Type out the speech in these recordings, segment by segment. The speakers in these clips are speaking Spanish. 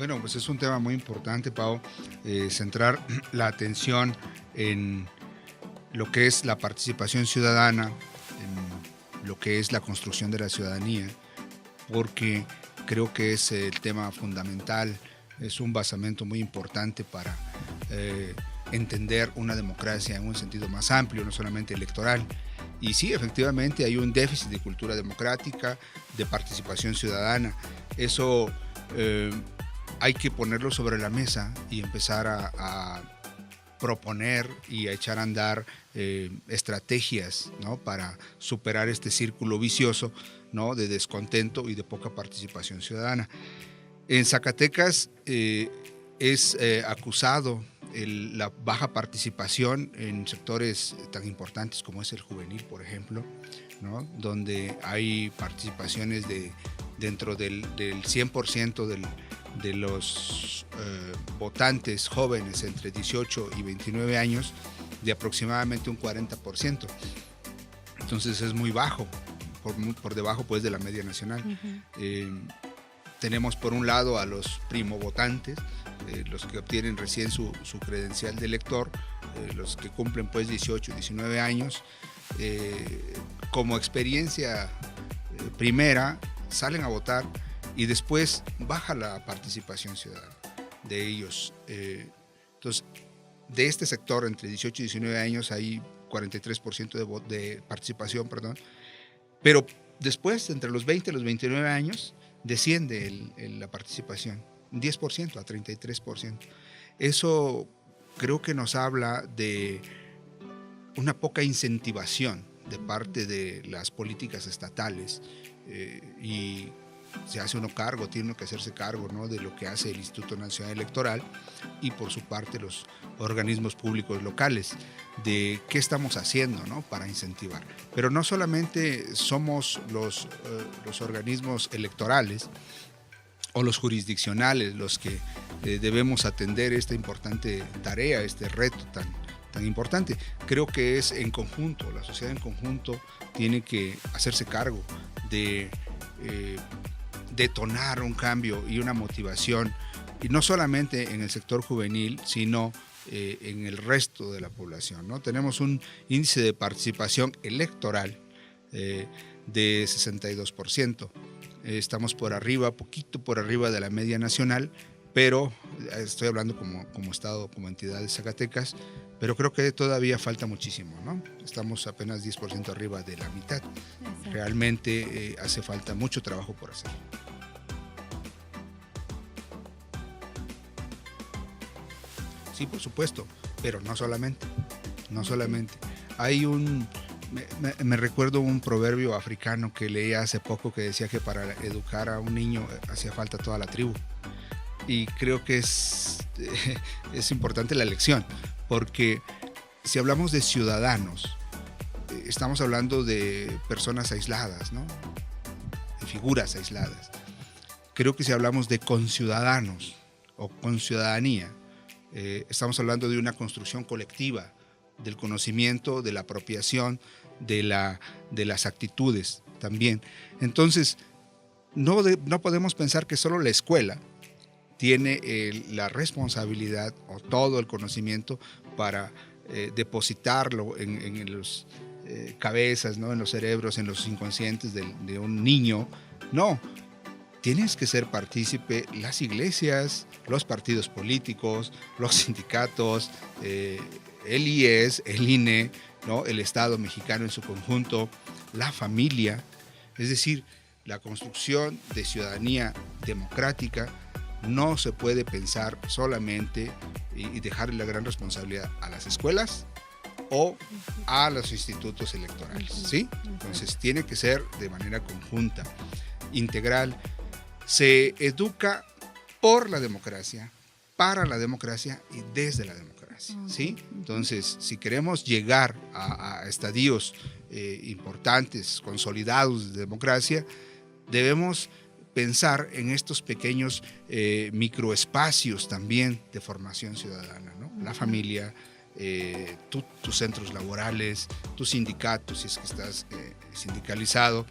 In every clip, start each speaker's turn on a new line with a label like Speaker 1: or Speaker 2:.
Speaker 1: Bueno, pues es un tema muy importante, Pau, centrar la atención en lo que es la participación ciudadana, en lo que es la construcción de la ciudadanía, porque creo que es el tema fundamental, es un basamento muy importante para entender una democracia en un sentido más amplio, no solamente electoral. Y sí, efectivamente hay un déficit de cultura democrática, de participación ciudadana. Eso hay que ponerlo sobre la mesa y empezar a proponer y a echar a andar estrategias, ¿no?, para superar este círculo vicioso, ¿no?, de descontento y de poca participación ciudadana. En Zacatecas es acusado la baja participación en sectores tan importantes como es el juvenil, por ejemplo, ¿no?, donde hay participaciones dentro del 100% de los votantes jóvenes entre 18 y 29 años, de aproximadamente un 40%. Entonces es muy bajo, por debajo pues de la media nacional. Tenemos por un lado a los primovotantes, los que obtienen recién su credencial de elector, los que cumplen pues 18, 19 años, como experiencia primera salen a votar y después baja la participación ciudadana de ellos. Entonces, de este sector entre 18 y 19 años hay 43% de participación, perdón, pero después, entre los 20 y los 29 años, desciende la participación, un 10% a 33%. Eso creo que nos habla de una poca incentivación de parte de las políticas estatales y se hace uno cargo, tiene uno que hacerse cargo, ¿no?, de lo que hace el Instituto Nacional Electoral y por su parte los organismos públicos locales, de qué estamos haciendo, ¿no?, para incentivar. Pero no solamente somos los organismos electorales o los jurisdiccionales los que debemos atender esta importante tarea, este reto tan importante. Creo que es en conjunto, la sociedad en conjunto tiene que hacerse cargo de detonar un cambio y una motivación, y no solamente en el sector juvenil, sino en el resto de la población, ¿no? Tenemos un índice de participación electoral de 62%. Estamos por arriba, poquito por arriba de la media nacional, pero estoy hablando como estado, como entidad de Zacatecas, pero creo que todavía falta muchísimo, ¿no? Estamos apenas 10% arriba de la mitad. Exacto. Realmente hace falta mucho trabajo por hacer. Sí, por supuesto, pero no solamente. Hay me recuerdo un proverbio africano que leí hace poco que decía que para educar a un niño hacía falta toda la tribu. Y creo que es importante la lección, porque si hablamos de ciudadanos, estamos hablando de personas aisladas, ¿no?, de figuras aisladas. Creo que si hablamos de conciudadanos o conciudadanía, estamos hablando de una construcción colectiva, del conocimiento, de la apropiación, de las actitudes también. Entonces, no podemos pensar que solo la escuela tiene la responsabilidad o todo el conocimiento para depositarlo en los cabezas, ¿no?, en los cerebros, en los inconscientes de un niño. No, tienes que ser partícipe las iglesias, los partidos políticos, los sindicatos, el IES, el INE, ¿no?, el Estado mexicano en su conjunto, la familia. Es decir, la construcción de ciudadanía democrática no se puede pensar solamente y dejarle la gran responsabilidad a las escuelas o a los institutos electorales, ¿sí? Entonces tiene que ser de manera conjunta, integral. Se educa por la democracia, para la democracia y desde la democracia, ¿sí? Entonces, si queremos llegar a estadios importantes, consolidados de democracia, debemos pensar en estos pequeños microespacios también de formación ciudadana, ¿no? La familia, tus centros laborales, tus sindicatos, si es que estás sindicalizado,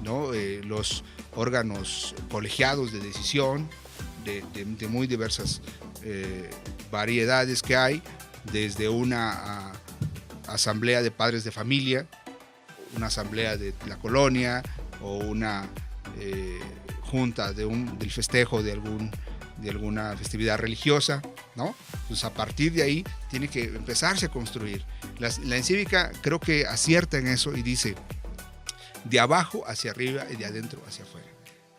Speaker 1: ¿no? Los órganos colegiados de decisión, de muy diversas variedades que hay, desde una asamblea de padres de familia, una asamblea de la colonia o una junta del festejo de alguna festividad religiosa, ¿no? Pues a partir de ahí tiene que empezarse a construir. La encívica creo que acierta en eso y dice de abajo hacia arriba y de adentro hacia afuera.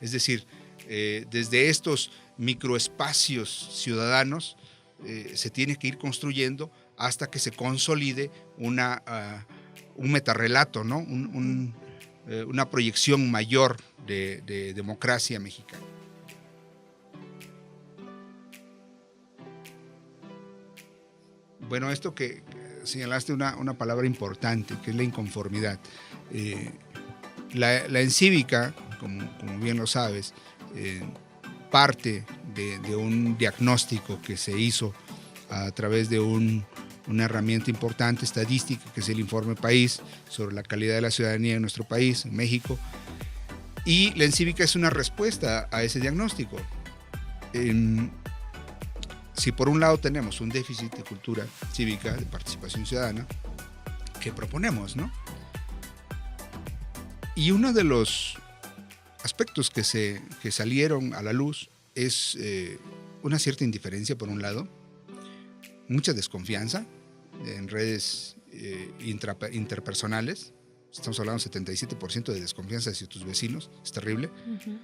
Speaker 1: Es decir, desde estos microespacios ciudadanos se tiene que ir construyendo hasta que se consolide un metarrelato, ¿no? Una proyección mayor de democracia mexicana. Bueno, esto que señalaste una palabra importante, que es la inconformidad. La encívica, como bien lo sabes, parte de un diagnóstico que se hizo a través de una herramienta importante estadística, que es el Informe País sobre la calidad de la ciudadanía en nuestro país, en México. Y la encívica es una respuesta a ese diagnóstico. Si por un lado tenemos un déficit de cultura cívica, de participación ciudadana, ¿qué proponemos, no? Y uno de los aspectos que salieron a la luz es una cierta indiferencia, por un lado, mucha desconfianza en redes interpersonales. Estamos hablando de 77% de desconfianza hacia tus vecinos, es terrible. Uh-huh.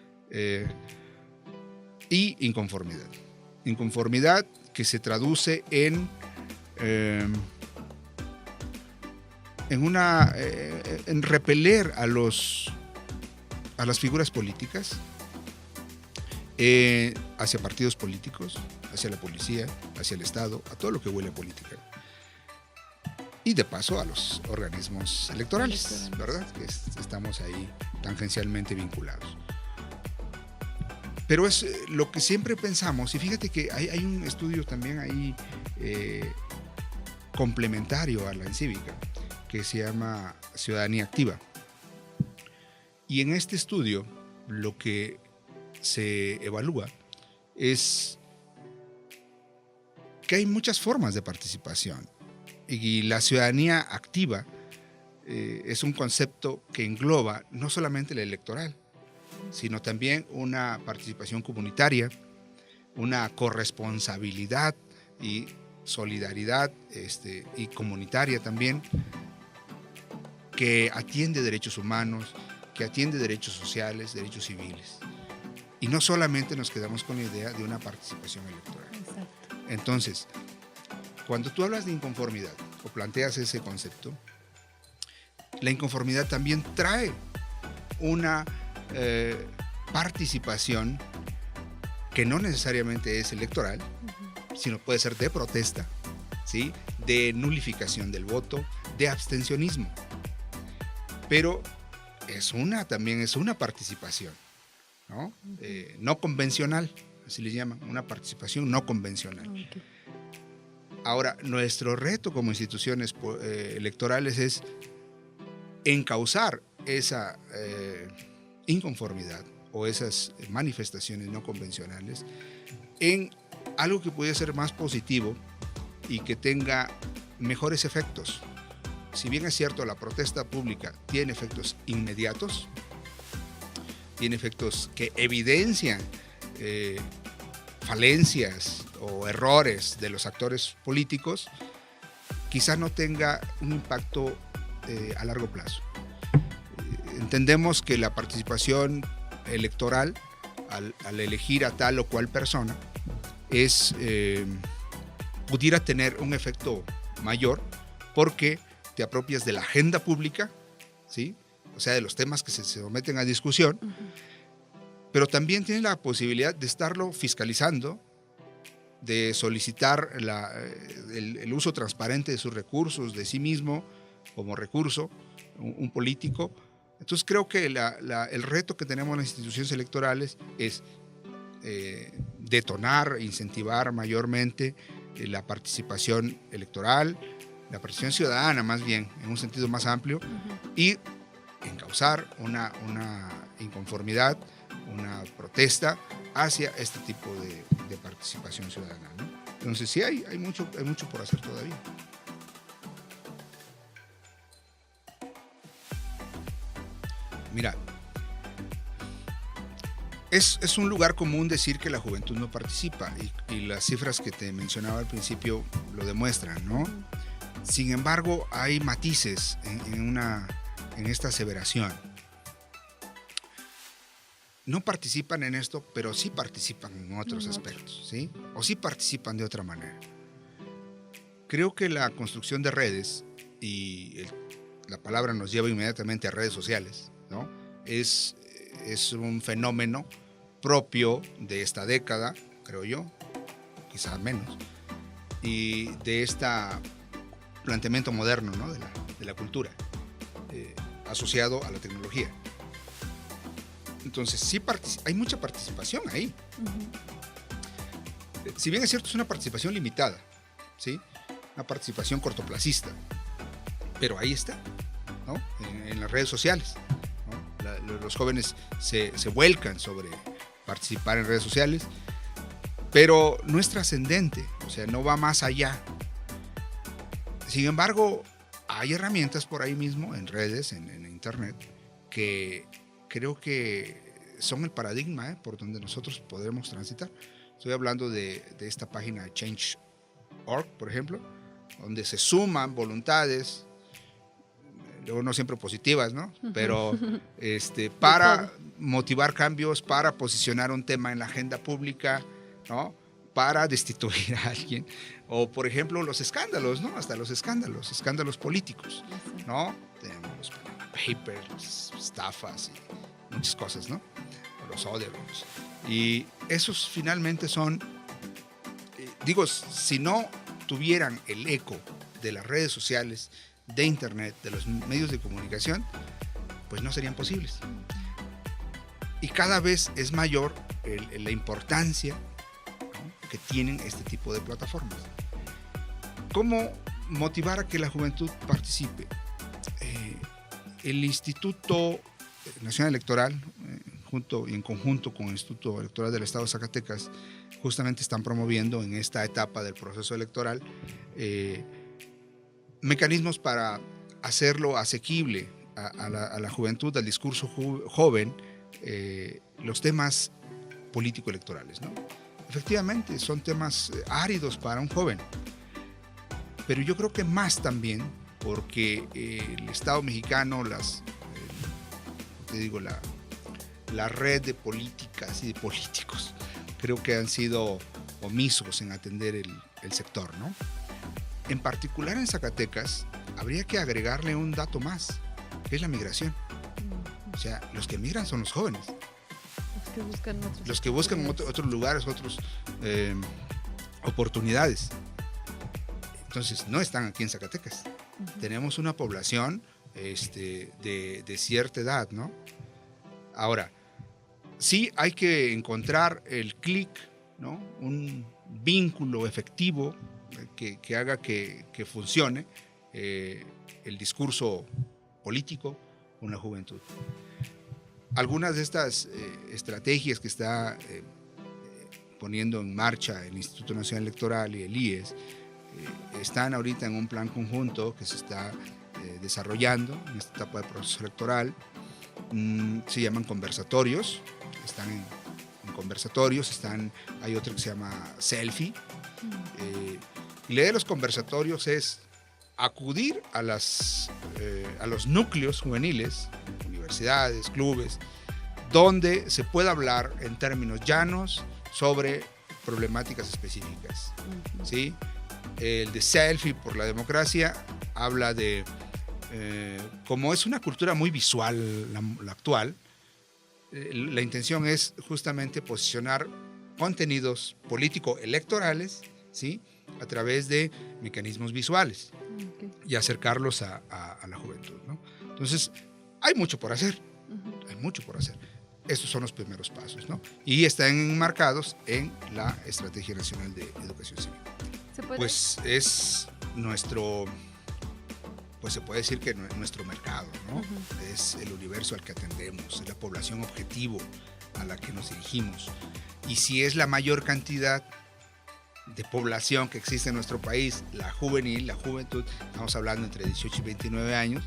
Speaker 1: Y inconformidad. Inconformidad que se traduce en repeler a las figuras políticas, hacia partidos políticos, hacia la policía, hacia el Estado, a todo lo que huele a política. Y de paso a los organismos electorales, ¿verdad? Que estamos ahí tangencialmente vinculados. Pero es lo que siempre pensamos, y fíjate que hay un estudio también ahí complementario a la encívica, que se llama Ciudadanía Activa. Y en este estudio lo que se evalúa es que hay muchas formas de participación, y la ciudadanía activa es un concepto que engloba no solamente la electoral, sino también una participación comunitaria, una corresponsabilidad y solidaridad y comunitaria también, que atiende derechos humanos, que atiende derechos sociales, derechos civiles. Y no solamente nos quedamos con la idea de una participación electoral. Exacto. Entonces, cuando tú hablas de inconformidad o planteas ese concepto, la inconformidad también trae una participación que no necesariamente es electoral, uh-huh, sino puede ser de protesta, ¿sí? De nulificación del voto, de abstencionismo. Pero también es una participación, ¿no? Uh-huh. No convencional, así le llaman, una participación no convencional. Okay. Ahora, nuestro reto como instituciones electorales es encauzar esa inconformidad o esas manifestaciones no convencionales en algo que puede ser más positivo y que tenga mejores efectos. Si bien es cierto, la protesta pública tiene efectos inmediatos, tiene efectos que evidencian falencias o errores de los actores políticos, quizá no tenga un impacto a largo plazo. Entendemos que la participación electoral, al elegir a tal o cual persona, pudiera tener un efecto mayor porque te apropias de la agenda pública, ¿sí? O sea, de los temas que se someten a discusión, uh-huh, pero también tienes la posibilidad de estarlo fiscalizando, de solicitar el uso transparente de sus recursos, de sí mismo como recurso, un político. Entonces creo que el reto que tenemos en las instituciones electorales es detonar, incentivar mayormente la participación electoral, la participación ciudadana más bien, en un sentido más amplio, uh-huh, y encauzar una inconformidad una protesta hacia este tipo de participación ciudadana, ¿no? Entonces sí hay mucho por hacer todavía. Mira, es un lugar común decir que la juventud no participa y las cifras que te mencionaba al principio lo demuestran, ¿no? Sin embargo, hay matices en esta aseveración. No participan en esto, pero sí participan en otros aspectos, ¿sí? O sí participan de otra manera. Creo que la construcción de redes, y la palabra nos lleva inmediatamente a redes sociales, ¿no? Es un fenómeno propio de esta década, creo yo, quizás menos, y de este planteamiento moderno, ¿no? de la cultura, asociado a la tecnología. Entonces, sí hay mucha participación ahí. Si bien es cierto, es una participación limitada, ¿sí? Una participación cortoplacista, pero ahí está, ¿no? En las redes sociales, ¿no? Los jóvenes se vuelcan sobre participar en redes sociales, pero no es trascendente, o sea, no va más allá. Sin embargo, hay herramientas por ahí mismo, en redes, en internet, que creo que son el paradigma por donde nosotros podremos transitar. Estoy hablando de esta página Change.org, por ejemplo, donde se suman voluntades, luego no siempre positivas, ¿no? Pero para motivar cambios, para posicionar un tema en la agenda pública, ¿no? Para destituir a alguien, o por ejemplo los escándalos, ¿no? Hasta los escándalos políticos, ¿no? Tenemos los papers, estafas y muchas cosas, ¿no? O los Odebrooks. Y esos finalmente son, digo, si no tuvieran el eco de las redes sociales, de internet, de los medios de comunicación, pues no serían posibles. Y cada vez es mayor la importancia, ¿no?, que tienen este tipo de plataformas. ¿Cómo motivar a que la juventud participe? El Instituto Nacional Electoral, en conjunto con el Instituto Electoral del Estado de Zacatecas, justamente están promoviendo en esta etapa del proceso electoral mecanismos para hacerlo asequible a la juventud, al discurso joven, los temas político-electorales, ¿no? Efectivamente, son temas áridos para un joven, pero yo creo que más también porque el Estado mexicano, la red de políticas y de políticos, creo que han sido omisos en atender el sector, ¿no? En particular en Zacatecas, habría que agregarle un dato más, que es la migración. O sea, los que migran son los jóvenes. Los que buscan otros lugares, otras oportunidades. Entonces, no están aquí en Zacatecas. Tenemos una población de cierta edad, ¿no? Ahora, sí hay que encontrar el clic, ¿no? Un vínculo efectivo que haga que funcione el discurso político con la juventud. Algunas de estas estrategias que está poniendo en marcha el Instituto Nacional Electoral y el IES están ahorita en un plan conjunto que se está desarrollando en esta etapa del proceso electoral. Se llaman conversatorios, están en conversatorios, hay otro que se llama Selfie. Y la idea de los conversatorios es acudir a los núcleos juveniles, universidades, clubes, donde se pueda hablar en términos llanos sobre problemáticas específicas, ¿sí? El de Selfie por la Democracia habla de, como es una cultura muy visual la actual, la intención es justamente posicionar contenidos político-electorales, ¿sí?, a través de mecanismos visuales y acercarlos a la juventud, ¿no? Entonces, hay mucho por hacer, hay mucho por hacer. Estos son los primeros pasos, ¿no? Y están enmarcados en la Estrategia Nacional de Educación Cívica.
Speaker 2: ¿Se puede?
Speaker 1: Pues es se puede decir que nuestro mercado, ¿no? Es el universo al que atendemos, es la población objetivo a la que nos dirigimos. Y si es la mayor cantidad de población que existe en nuestro país, la juvenil, la juventud, estamos hablando entre 18 y 29 años,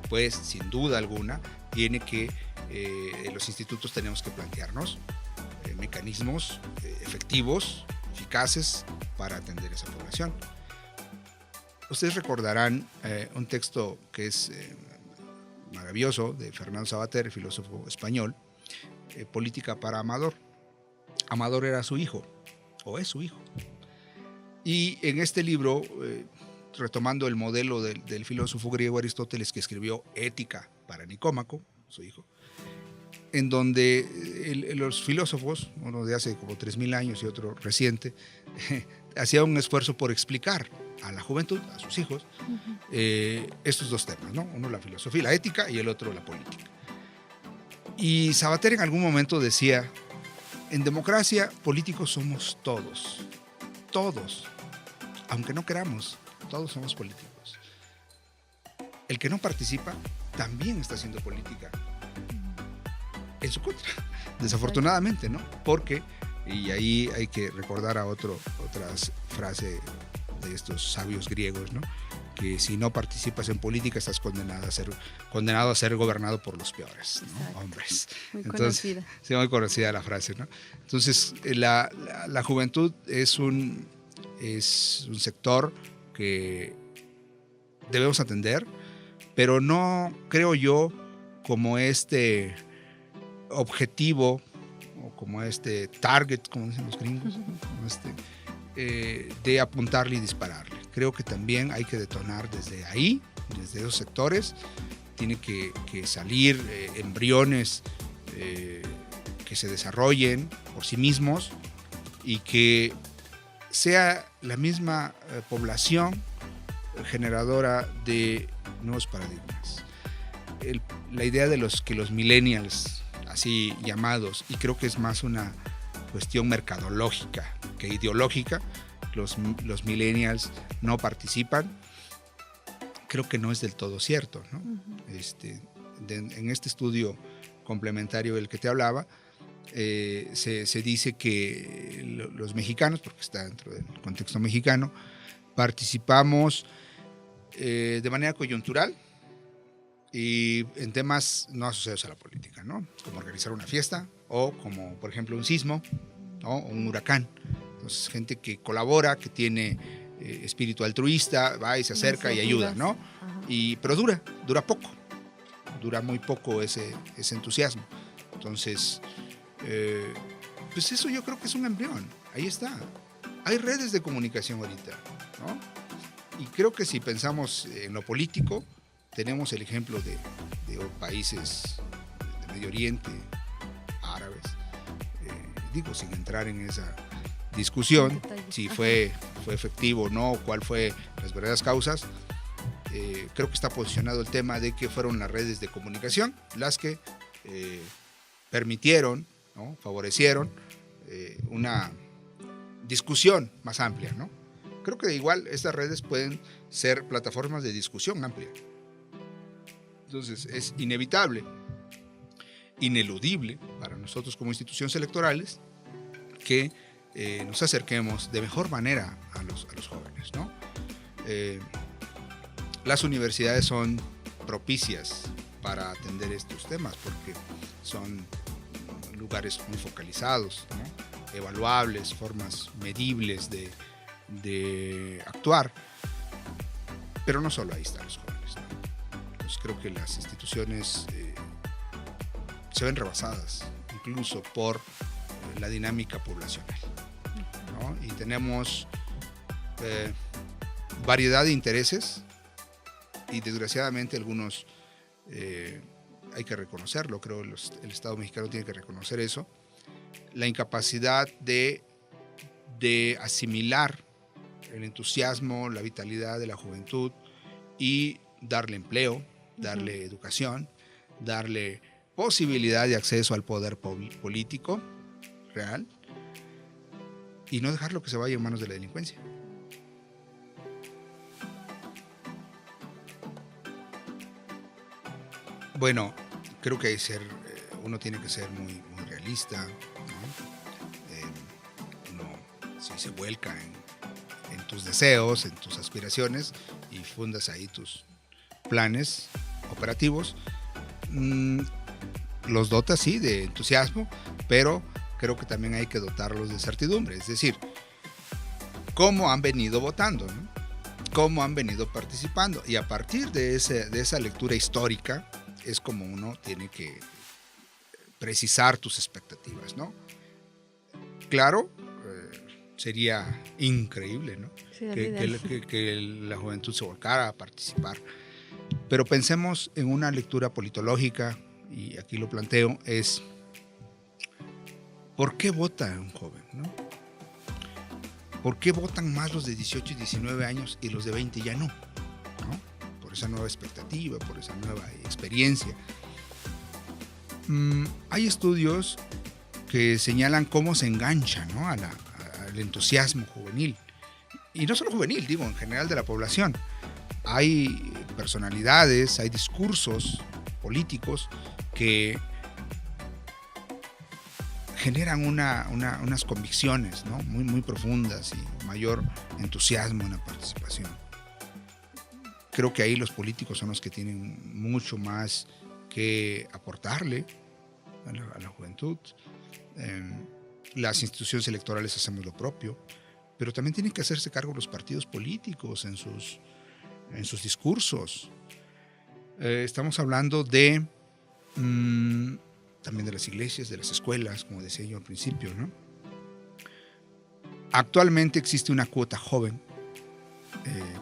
Speaker 1: pues sin duda alguna tiene que, los institutos tenemos que plantearnos mecanismos efectivos, eficaces para atender esa población. Ustedes recordarán un texto que es maravilloso de Fernando Savater, filósofo español, Política para Amador. Amador era su hijo, o es su hijo. Y en este libro, retomando el modelo del filósofo griego Aristóteles, que escribió Ética para Nicómaco, su hijo, en donde los filósofos, uno de hace como 3.000 años y otro reciente, hacía un esfuerzo por explicar a la juventud, a sus hijos, estos dos temas, ¿no? Uno la filosofía, la ética, y el otro la política. Y Savater en algún momento decía, en democracia, políticos somos todos, aunque no queramos, todos somos políticos. El que no participa también está haciendo política en su contra, desafortunadamente, ¿no? Porque, y ahí hay que recordar a otras frases de estos sabios griegos, ¿no? Que si no participas en política estás condenado a ser gobernado por los peores, ¿no?
Speaker 2: Exacto.
Speaker 1: Hombres.
Speaker 2: Muy
Speaker 1: Entonces,
Speaker 2: conocida.
Speaker 1: sí, muy conocida la frase, ¿no? Entonces, la juventud es un sector que debemos atender, pero no creo yo como este objetivo o como este target, como dicen los gringos, como de apuntarle y dispararle. Creo que también hay que detonar desde ahí, desde esos sectores. Tiene que salir embriones que se desarrollen por sí mismos y que sea la misma población generadora de nuevos paradigmas. La idea de que los millennials, así llamados, y creo que es más una cuestión mercadológica que ideológica, los millennials no participan, creo que no es del todo cierto, ¿no? En este estudio complementario del que te hablaba, se dice que los mexicanos, porque está dentro del contexto mexicano, participamos de manera coyuntural y en temas no asociados a la política, ¿no? Como organizar una fiesta o como, por ejemplo, un sismo, ¿no? O un huracán. Entonces, gente que colabora, que tiene espíritu altruista, va y se acerca y ayuda, ¿no? Pero dura poco, dura muy poco ese entusiasmo. Entonces, pues eso yo creo que es un embrión, ahí está. Hay redes de comunicación ahorita, ¿no? Y creo que si pensamos en lo político, tenemos el ejemplo de países de Medio Oriente, árabes, digo, sin entrar en esa discusión, si fue efectivo o no, cuál fue las verdaderas causas. Creo que está posicionado el tema de que fueron las redes de comunicación las que permitieron, ¿no? Favorecieron una discusión más amplia, ¿no? Creo que igual estas redes pueden ser plataformas de discusión amplia. Entonces es inevitable, ineludible para nosotros como instituciones electorales que nos acerquemos de mejor manera a los jóvenes, ¿no? Las universidades son propicias para atender estos temas porque son lugares muy focalizados, ¿no? Evaluables, formas medibles de actuar, pero no solo ahí están los jóvenes, ¿no? Entonces creo que las instituciones se ven rebasadas incluso por la dinámica poblacional, ¿no? Y tenemos variedad de intereses y desgraciadamente algunos hay que reconocerlo, creo el Estado mexicano tiene que reconocer eso, la incapacidad de asimilar el entusiasmo, la vitalidad de la juventud y darle empleo, darle educación, darle posibilidad de acceso al poder político real y no dejarlo que se vaya en manos de la delincuencia. Bueno, creo que uno tiene que ser muy, muy realista. idealista, ¿no? Uno sí, se vuelca en tus deseos, en tus aspiraciones y fundas ahí tus planes operativos. Los dotas, sí, de entusiasmo, pero creo que también hay que dotarlos de certidumbre, es decir, cómo han venido votando, ¿no? Cómo han venido participando, y a partir de esa lectura histórica es como uno tiene que precisar tus expectativas, ¿no? Claro, sería increíble, ¿no? Sí, que la juventud se volcara a participar, pero pensemos en una lectura politológica, y aquí lo planteo, es ¿por qué vota un joven, no? ¿Por qué votan más los de 18 y 19 años y los de 20 ya no? ¿No? Por esa nueva expectativa, por esa nueva experiencia. Hay estudios que señalan cómo se engancha, ¿no? al entusiasmo juvenil. Y no solo juvenil, digo, en general de la población. Hay personalidades, hay discursos políticos que generan unas convicciones, ¿no? muy profundas y mayor entusiasmo en la participación. Creo que ahí los políticos son los que tienen mucho más que aportarle a la juventud. Las instituciones electorales hacemos lo propio, pero también tienen que hacerse cargo los partidos políticos en sus discursos. Estamos hablando de también de las iglesias, de las escuelas, como decía yo al principio, ¿no? Actualmente existe una cuota joven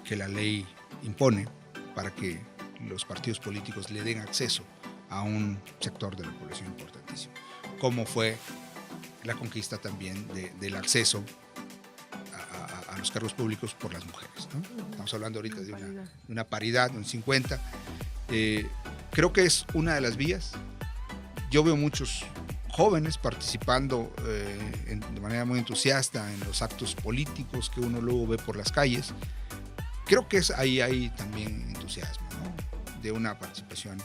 Speaker 1: que la ley impone para que los partidos políticos le den acceso a un sector de la población importantísimo, como fue la conquista también del acceso a los cargos públicos por las mujeres, ¿no? Estamos hablando ahorita de una paridad, un 50. Creo que es una de las vías. Yo veo muchos jóvenes participando de manera muy entusiasta en los actos políticos que uno luego ve por las calles. Creo que ahí hay también entusiasmo, ¿no? De una participación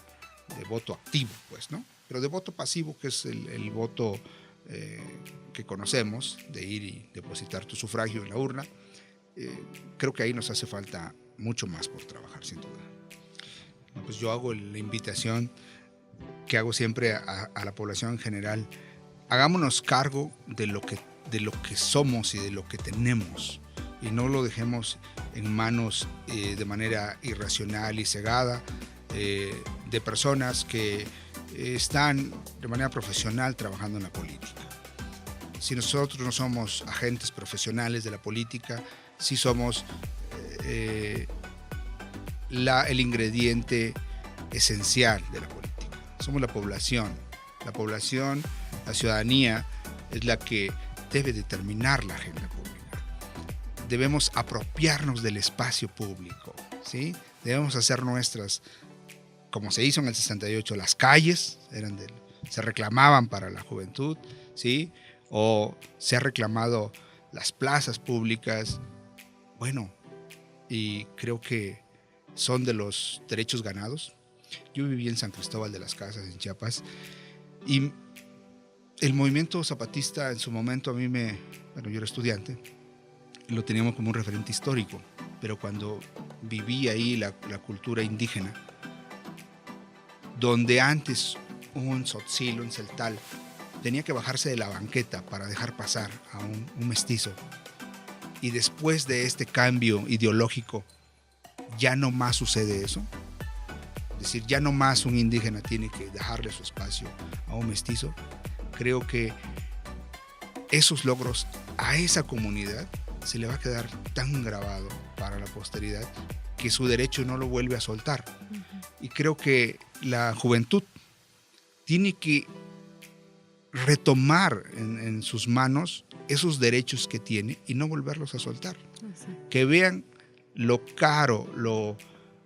Speaker 1: de voto activo, pues, ¿no? Pero de voto pasivo, que es el voto que conocemos, de ir y depositar tu sufragio en la urna, creo que ahí nos hace falta mucho más por trabajar, sin duda. Pues yo hago la invitación que hago siempre a la población en general: hagámonos cargo de lo que somos y de lo que tenemos, y no lo dejemos en manos de manera irracional y cegada de personas que están de manera profesional trabajando en la política. Si nosotros no somos agentes profesionales de la política, sí somos el ingrediente esencial de la política. Somos la población. La población, la ciudadanía, es la que debe determinar la agenda pública. Debemos apropiarnos del espacio público, ¿sí? Debemos hacer nuestras, como se hizo en el 68, las calles se reclamaban para la juventud, ¿sí? O se ha reclamado las plazas públicas. Bueno, y creo que son de los derechos ganados. Yo viví en San Cristóbal de las Casas, en Chiapas, y el movimiento zapatista en su momento yo era estudiante, lo teníamos como un referente histórico, pero cuando viví ahí la cultura indígena, donde antes un tzotzil, un celtal, tenía que bajarse de la banqueta para dejar pasar a un mestizo, y después de este cambio ideológico ya no más sucede eso. Es decir, ya no más un indígena tiene que dejarle su espacio a un mestizo. Creo que esos logros a esa comunidad se le va a quedar tan grabado para la posteridad que su derecho no lo vuelve a soltar. Y creo que la juventud tiene que retomar en sus manos esos derechos que tiene y no volverlos a soltar. Que vean lo caro, lo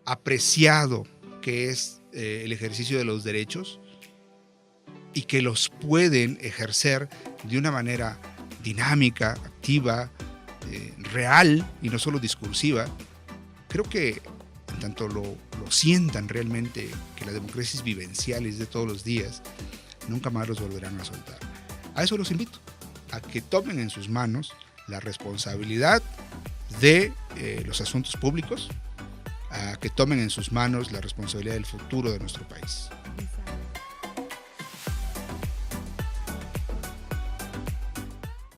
Speaker 1: apreciado que es el ejercicio de los derechos, y que los pueden ejercer de una manera dinámica, activa, real y no solo discursiva. Creo que en tanto lo sientan realmente, que la democracia es vivencial, es de todos los días, nunca más los volverán a soltar. A eso los invito, a que tomen en sus manos la responsabilidad de los asuntos públicos, a que tomen en sus manos la responsabilidad del futuro de nuestro país.